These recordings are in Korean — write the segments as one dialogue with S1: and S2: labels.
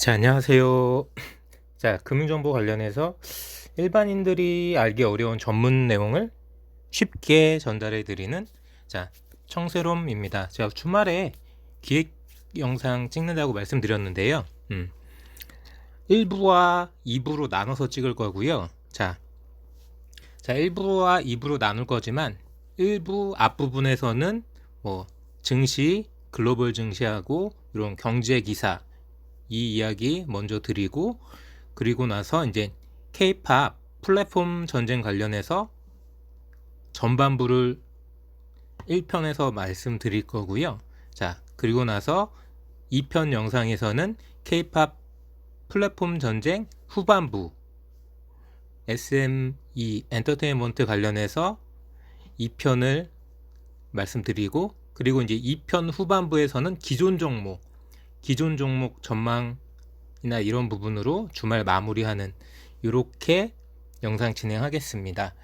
S1: 자, 안녕하세요. 자, 금융정보 관련해서 일반인들이 알기 어려운 전문 내용을 쉽게 전달해 드리는 청세롬입니다. 제가 주말에 기획 영상 찍는다고 말씀드렸는데요. 1부와 2부로 나눠서 찍을 거고요. 자, 1부와 2부로 나눌 거지만 1부 앞부분에서는 뭐 증시, 글로벌 증시하고 이런 경제 기사 이 이야기 먼저 드리고, 그리고 나서 이제 K-팝 플랫폼 전쟁 관련해서 전반부를 1편에서 말씀드릴 거고요. 자, 그리고 나서 2편 영상에서는 K-팝 플랫폼 전쟁 후반부 SME 엔터테인먼트 관련해서 2편을 말씀드리고, 그리고 이제 2편 후반부에서는 기존 종목 전망이나 이런 부분으로 주말 마무리하는 이렇게 영상 진행하겠습니다.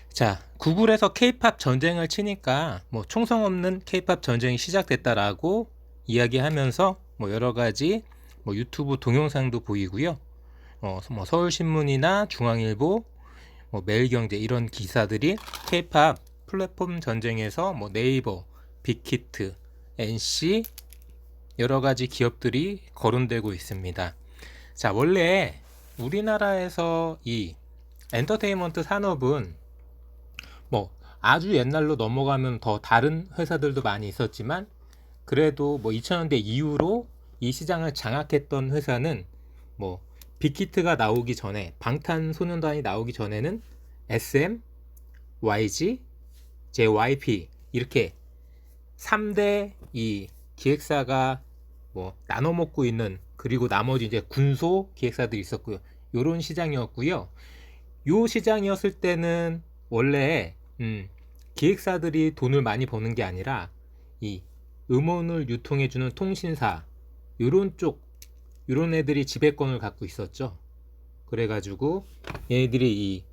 S1: 자, 구글에서 K-팝 전쟁을 치니까 뭐 총성 없는 K-팝 전쟁이 시작됐다라고 이야기하면서 뭐 여러 가지 뭐 유튜브 동영상도 보이고요. 뭐 서울신문이나 중앙일보, 뭐 매일경제 이런 기사들이 K-팝 플랫폼 전쟁에서 뭐 네이버, 빅히트, NC 여러 가지 기업들이 거론되고 있습니다. 자, 원래 우리나라에서 이 엔터테인먼트 산업은 뭐 아주 옛날로 넘어가면 더 다른 회사들도 많이 있었지만, 그래도 뭐 2000년대 이후로 이 시장을 장악했던 회사는 뭐 빅히트가 나오기 전에, 방탄소년단이 나오기 전에는 SM, YG, JYP 이렇게 3대 이 기획사가 뭐 나눠 먹고 있는, 그리고 나머지 이제 군소 기획사들이 있었고요. 요런 시장이었고요. 요 시장이었을 때는 원래 기획사들이 돈을 많이 버는 게 아니라 이 음원을 유통해주는 통신사 요런 애들이 지배권을 갖고 있었죠. 그래가지고 얘네들이 이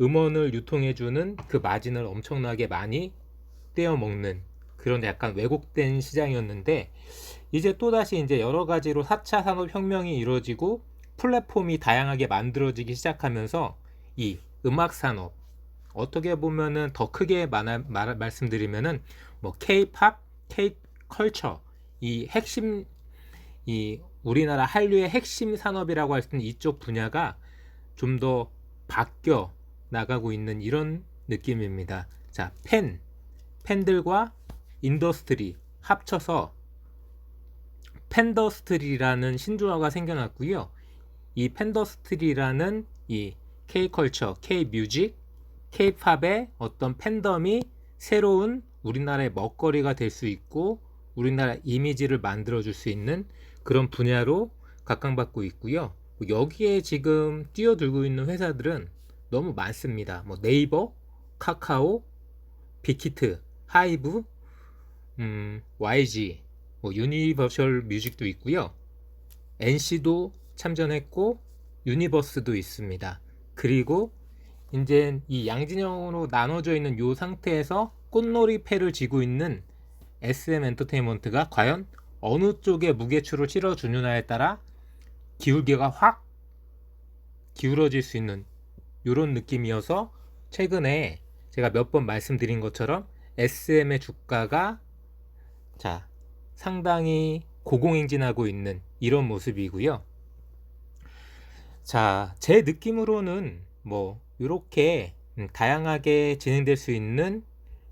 S1: 음원을 유통해주는 그 마진을 엄청나게 많이 떼어먹는 그런 약간 왜곡된 시장이었는데, 이제 또다시 이제 여러 가지로 4차 산업혁명이 이루어지고 플랫폼이 다양하게 만들어지기 시작하면서 이 음악 산업, 어떻게 보면은 더 크게 말씀드리면은 뭐 K-팝, K-컬처, 이 핵심, 이 우리나라 한류의 핵심 산업이라고 할 수 있는 이쪽 분야가 좀 더 바뀌어 나가고 있는 이런 느낌입니다. 자, 팬들과 인더스트리 합쳐서 팬더스트리라는 신조어가 생겨났고요. 이 팬더스트리라는 이 K컬처, K뮤직, K팝의 어떤 팬덤이 새로운 우리나라의 먹거리가 될 수 있고 우리나라 이미지를 만들어줄 수 있는 그런 분야로 각광받고 있고요. 여기에 지금 뛰어들고 있는 회사들은 너무 많습니다. 뭐 네이버, 카카오, 빅히트, 하이브, YG, 뭐 유니버셜 뮤직도 있고요. NC도 참전했고 유니버스도 있습니다. 그리고 이제 이 양진영으로 나눠져 있는 이 상태에서 꽃놀이 패를 쥐고 있는 SM 엔터테인먼트가 과연 어느 쪽에 무게추를 실어주느냐에 따라 기울기가 확 기울어질 수 있는 이런 느낌이어서, 최근에 제가 몇 번 말씀드린 것처럼 SM의 주가가 상당히 고공행진하고 있는 이런 모습이고요. 자, 제 느낌으로는 뭐 이렇게 다양하게 진행될 수 있는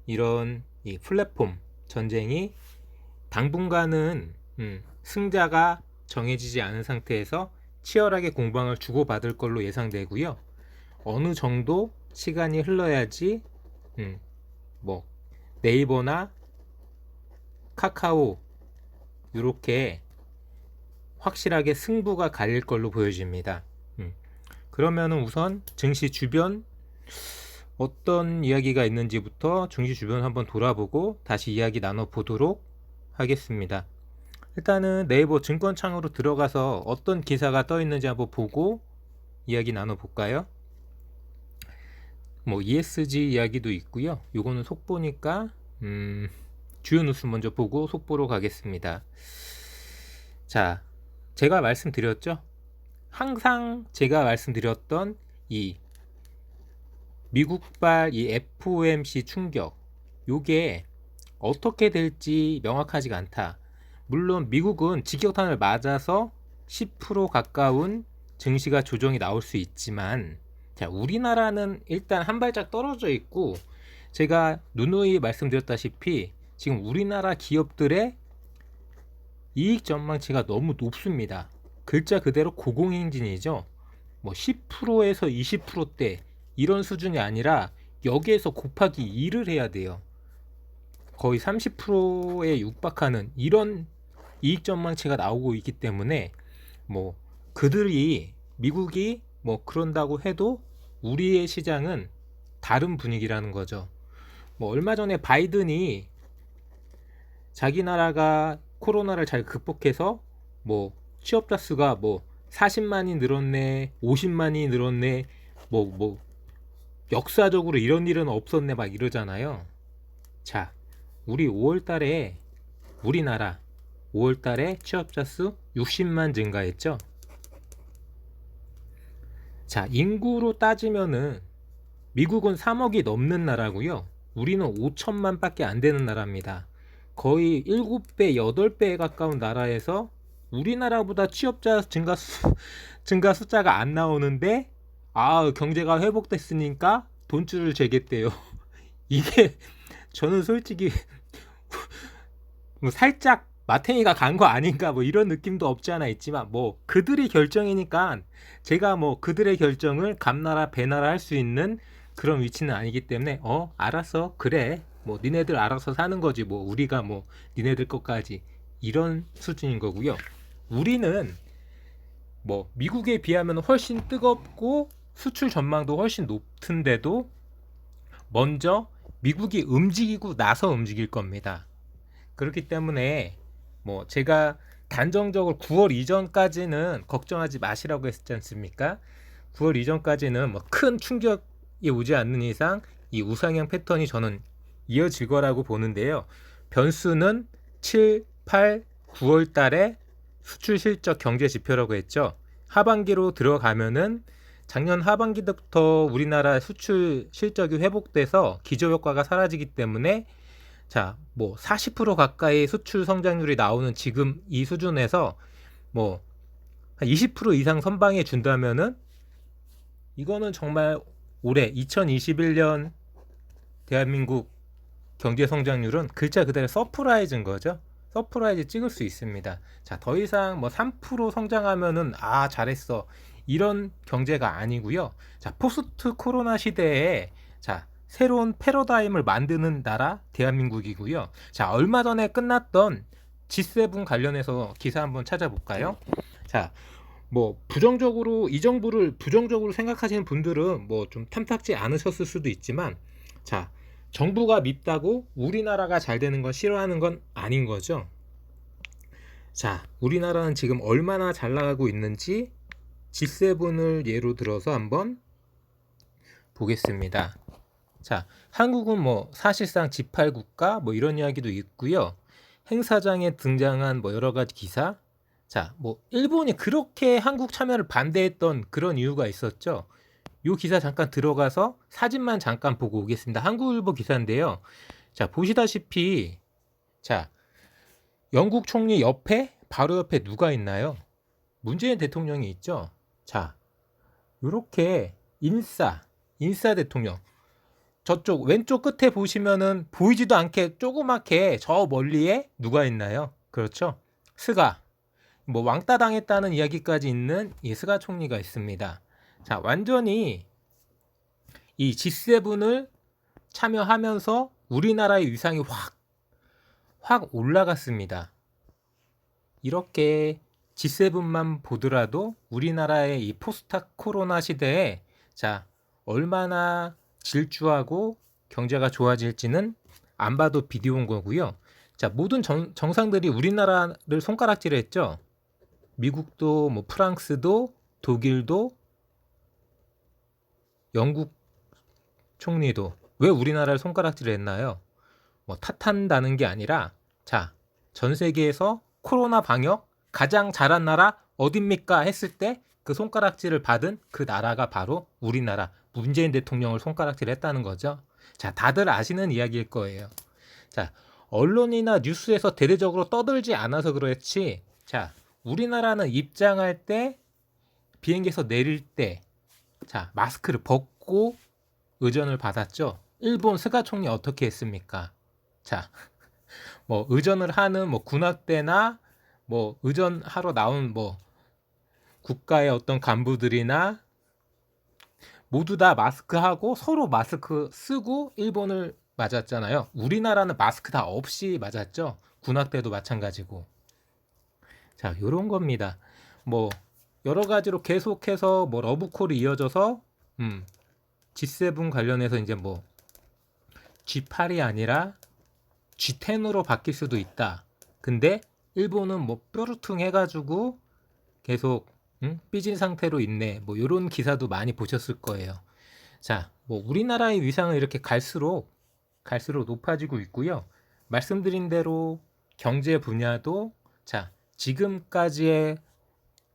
S1: 이런 이 플랫폼 전쟁이 당분간은 승자가 정해지지 않은 상태에서 치열하게 공방을 주고받을 걸로 예상되고요. 어느 정도 시간이 흘러야지 뭐 네이버나 카카오 이렇게 확실하게 승부가 갈릴 걸로 보여집니다. 그러면은 우선 증시 주변 어떤 이야기가 있는지부터 증시 주변 한번 돌아보고 다시 이야기 나눠보도록 하겠습니다. 일단은 네이버 증권창으로 들어가서 어떤 기사가 떠 있는지 한번 보고 이야기 나눠볼까요? 뭐 ESG 이야기도 있고요. 요거는 속보니까 주요 뉴스 먼저 보고 속보로 가겠습니다. 자, 제가 말씀드렸죠. 항상 제가 말씀드렸던 이 미국발 이 FOMC 충격, 요게 어떻게 될지 명확하지가 않다. 물론 미국은 직격탄을 맞아서 10% 가까운 증시가 조정이 나올 수 있지만, 자, 우리나라는 일단 한 발짝 떨어져 있고, 제가 누누이 말씀드렸다시피 지금 우리나라 기업들의 이익 전망치가 너무 높습니다. 글자 그대로 고공행진이죠. 뭐 10%에서 20%대 이런 수준이 아니라 여기에서 곱하기 2를 해야 돼요. 거의 30%에 육박하는 이런 이익 전망치가 나오고 있기 때문에, 뭐 그들이 미국이 뭐 그런다고 해도 우리의 시장은 다른 분위기라는 거죠. 뭐 얼마 전에 바이든이 자기 나라가 코로나를 잘 극복해서 뭐 취업자 수가 뭐 40만이 늘었네, 50만이 늘었네, 뭐 역사적으로 이런 일은 없었네 막 이러잖아요. 자, 우리 5월달에 우리나라 5월달에 취업자 수 60만 증가했죠. 자, 인구로 따지면은 미국은 3억이 넘는 나라고요. 우리는 5천만 밖에 안 되는 나라입니다. 거의 7배, 8배에 가까운 나라에서 우리나라보다 취업자 증가 숫자가 안 나오는데, 경제가 회복됐으니까 돈줄을 재겠대요. 이게 저는 솔직히 뭐 살짝 마탱이가 간 거 아닌가 뭐 이런 느낌도 없지 않아 있지만, 뭐 그들의 결정이니까 제가 뭐 그들의 결정을 감나라 배나라 할 수 있는 그런 위치는 아니기 때문에 알았어, 그래, 뭐 니네들 알아서 사는 거지, 뭐 우리가 뭐 니네들 것까지 이런 수준인 거고요. 우리는 뭐 미국에 비하면 훨씬 뜨겁고 수출 전망도 훨씬 높은데도 먼저 미국이 움직이고 나서 움직일 겁니다. 그렇기 때문에 뭐 제가 단정적으로 9월 이전까지는 걱정하지 마시라고 했지 않습니까? 9월 이전까지는 뭐 큰 충격이 오지 않는 이상 이 우상향 패턴이 저는 이어질 거라고 보는데요. 변수는 7, 8, 9월 달에 수출 실적 경제 지표라고 했죠. 하반기로 들어가면은 작년 하반기부터 우리나라 수출 실적이 회복돼서 기저효과가 사라지기 때문에, 자, 뭐 40% 가까이 수출 성장률이 나오는 지금 이 수준에서 뭐 한 20% 이상 선방해 준다면은 이거는 정말 올해 2021년 대한민국 경제 성장률은 글자 그대로 서프라이즈인 거죠. 서프라이즈 찍을 수 있습니다. 자, 더 이상 뭐 3% 성장하면은 잘했어, 이런 경제가 아니고요. 자, 포스트 코로나 시대에 자, 새로운 패러다임을 만드는 나라 대한민국이고요. 자, 얼마 전에 끝났던 G7 관련해서 기사 한번 찾아볼까요? 자, 뭐 부정적으로 이 정부를 부정적으로 생각하시는 분들은 뭐 좀 탐탁지 않으셨을 수도 있지만, 자, 정부가 밉다고 우리나라가 잘 되는 건 싫어하는 건 아닌 거죠. 자, 우리나라는 지금 얼마나 잘 나가고 있는지 G7을 예로 들어서 한번 보겠습니다. 자, 한국은 뭐 사실상 G8국가 뭐 이런 이야기도 있고요. 행사장에 등장한 뭐 여러 가지 기사. 자, 뭐 일본이 그렇게 한국 참여를 반대했던 그런 이유가 있었죠. 요 기사 잠깐 들어가서 사진만 잠깐 보고 오겠습니다. 한국일보 기사인데요. 자, 보시다시피 자, 영국 총리 옆에 바로 옆에 누가 있나요? 문재인 대통령이 있죠. 자, 요렇게 인싸 대통령. 저쪽 왼쪽 끝에 보시면은 보이지도 않게 조그맣게 저 멀리에 누가 있나요? 그렇죠. 스가. 뭐 왕따 당했다는 이야기까지 있는 이 스가 총리가 있습니다. 자, 완전히 이 G7을 참여하면서 우리나라의 위상이 확 올라갔습니다. 이렇게 G7만 보더라도 우리나라의 이 포스트 코로나 시대에 자, 얼마나 질주하고 경제가 좋아질지는 안 봐도 비디오인 거고요. 자, 모든 정상들이 우리나라를 손가락질했죠. 미국도 뭐 프랑스도 독일도 영국 총리도 왜 우리나라를 손가락질을 했나요? 뭐 탓한다는 게 아니라, 자, 전 세계에서 코로나 방역 가장 잘한 나라 어딥니까 했을 때 그 손가락질을 받은 그 나라가 바로 우리나라 문재인 대통령을 손가락질 했다는 거죠. 자, 다들 아시는 이야기일 거예요. 자, 언론이나 뉴스에서 대대적으로 떠들지 않아서 그렇지. 자, 우리나라는 입장할 때 비행기에서 내릴 때 자, 마스크를 벗고 의전을 받았죠. 일본 스가 총리 어떻게 했습니까? 자, 뭐 의전을 하는 뭐 군악대나 뭐 의전하러 나온 뭐 국가의 어떤 간부들이나 모두 다 마스크하고 서로 마스크 쓰고 일본을 맞았잖아요. 우리나라는 마스크 다 없이 맞았죠. 군악대도 마찬가지고. 자, 요런 겁니다. 뭐 여러 가지로 계속해서 뭐 러브콜이 이어져서 G7 관련해서 이제 뭐 G8이 아니라 G10으로 바뀔 수도 있다. 근데 일본은 뭐 뾰루퉁 해가지고 계속 삐진 상태로 있네. 뭐 이런 기사도 많이 보셨을 거예요. 자, 뭐 우리나라의 위상은 이렇게 갈수록 높아지고 있고요. 말씀드린 대로 경제 분야도 자, 지금까지의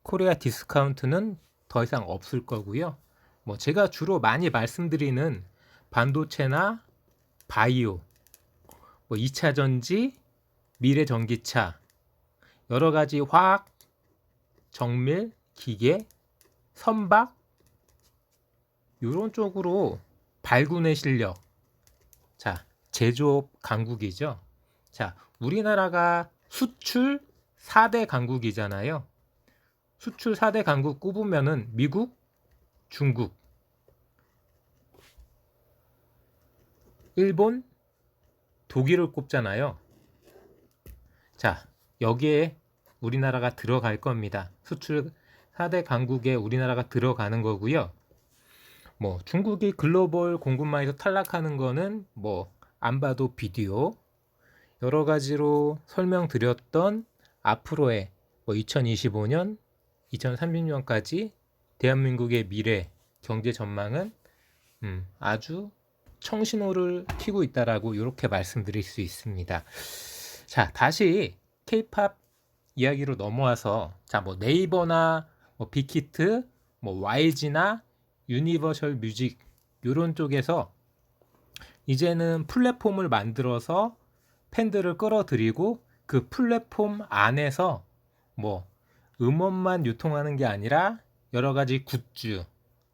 S1: 코리아 디스카운트는 더 이상 없을 거고요. 뭐 제가 주로 많이 말씀드리는 반도체나 바이오, 뭐 2차 전지, 미래 전기차, 여러 가지 화학, 정밀, 기계, 선박 이런 쪽으로 발군의 실력. 자, 제조업 강국이죠. 자, 우리나라가 수출 4대 강국이잖아요. 수출 4대 강국 꼽으면은 미국, 중국, 일본, 독일을 꼽잖아요. 자, 여기에 우리나라가 들어갈 겁니다. 수출 4대 강국에 우리나라가 들어가는 거고요. 뭐 중국이 글로벌 공급망에서 탈락하는 거는 뭐 안 봐도 비디오 여러 가지로 설명드렸던 앞으로의 뭐 2025년, 2030년까지 대한민국의 미래 경제 전망은 아주 청신호를 튀고 있다라고 이렇게 말씀드릴 수 있습니다. 자, 다시 K-팝 이야기로 넘어와서 자, 뭐 네이버나 뭐 빅히트, 뭐 YG나 유니버셜 뮤직 이런 쪽에서 이제는 플랫폼을 만들어서 팬들을 끌어들이고 그 플랫폼 안에서 뭐 음원만 유통하는 게 아니라 여러 가지 굿즈,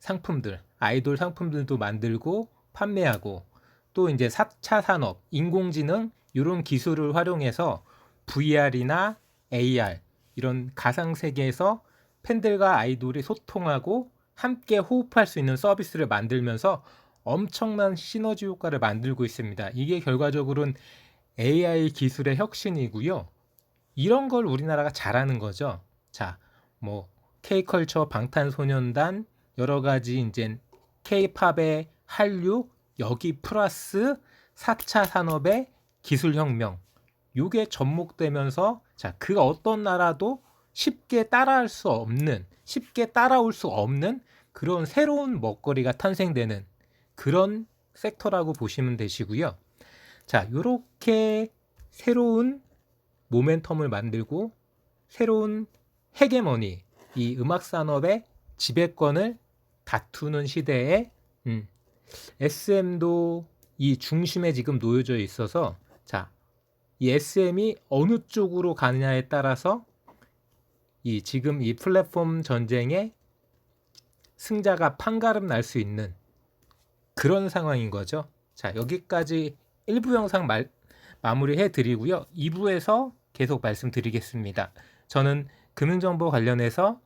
S1: 상품들, 아이돌 상품들도 만들고 판매하고 또 이제 4차 산업, 인공지능 이런 기술을 활용해서 VR이나 AR 이런 가상 세계에서 팬들과 아이돌이 소통하고 함께 호흡할 수 있는 서비스를 만들면서 엄청난 시너지 효과를 만들고 있습니다. 이게 결과적으로는 AI 기술의 혁신이고요. 이런 걸 우리나라가 잘하는 거죠. 자, 뭐 K컬처, 방탄소년단 여러 가지 이제 K-팝의 한류 여기 플러스 4차 산업의 기술혁명 요게 접목되면서 자, 그 어떤 나라도 쉽게 따라할 수 없는 쉽게 따라올 수 없는 그런 새로운 먹거리가 탄생되는 그런 섹터라고 보시면 되시고요. 자, 요렇게 새로운 모멘텀을 만들고 새로운 헤게모니 이 음악 산업의 지배권을 다투는 시대에 SM도 이 중심에 지금 놓여져 있어서 자, 이 SM이 어느 쪽으로 가느냐에 따라서 이 지금 이 플랫폼 전쟁에 승자가 판가름 날 수 있는 그런 상황인 거죠. 자, 여기까지 1부 영상 마무리해 드리고요. 2부에서 계속 말씀드리겠습니다. 저는 금융정보 관련해서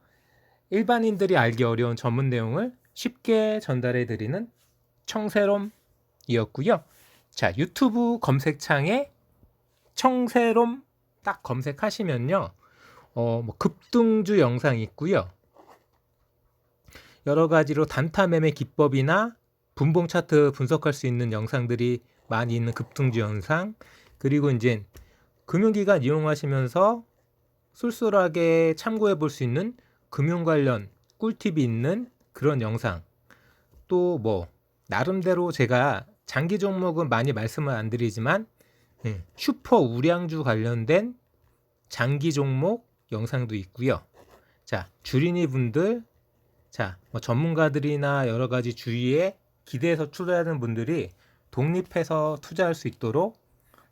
S1: 일반인들이 알기 어려운 전문 내용을 쉽게 전달해 드리는 청새롬이었고요. 자, 유튜브 검색창에 청새롬 딱 검색하시면요. 뭐 급등주 영상이 있고요. 여러 가지로 단타 매매 기법이나 분봉 차트 분석할 수 있는 영상들이 많이 있는 급등주 영상, 그리고 이제 금융기관 이용하시면서 쏠쏠하게 참고해 볼 수 있는 금융 관련 꿀팁이 있는 그런 영상. 또 뭐 나름대로 제가 장기 종목은 많이 말씀을 안 드리지만 슈퍼 우량주 관련된 장기 종목 영상도 있고요. 자, 주린이 분들, 자, 뭐 전문가들이나 여러 가지 주위에 기대해서 투자하는 분들이 독립해서 투자할 수 있도록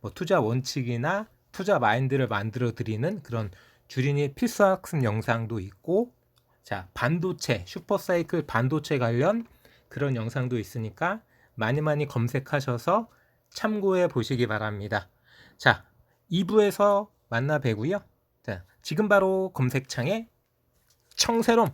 S1: 뭐 투자 원칙이나 투자 마인드를 만들어 드리는 그런 주린이 필수학습 영상도 있고, 자, 반도체, 슈퍼사이클 반도체 관련 그런 영상도 있으니까 많이 많이 검색하셔서 참고해 보시기 바랍니다. 자, 2부에서 만나 뵈고요. 자, 지금 바로 검색창에 청새롬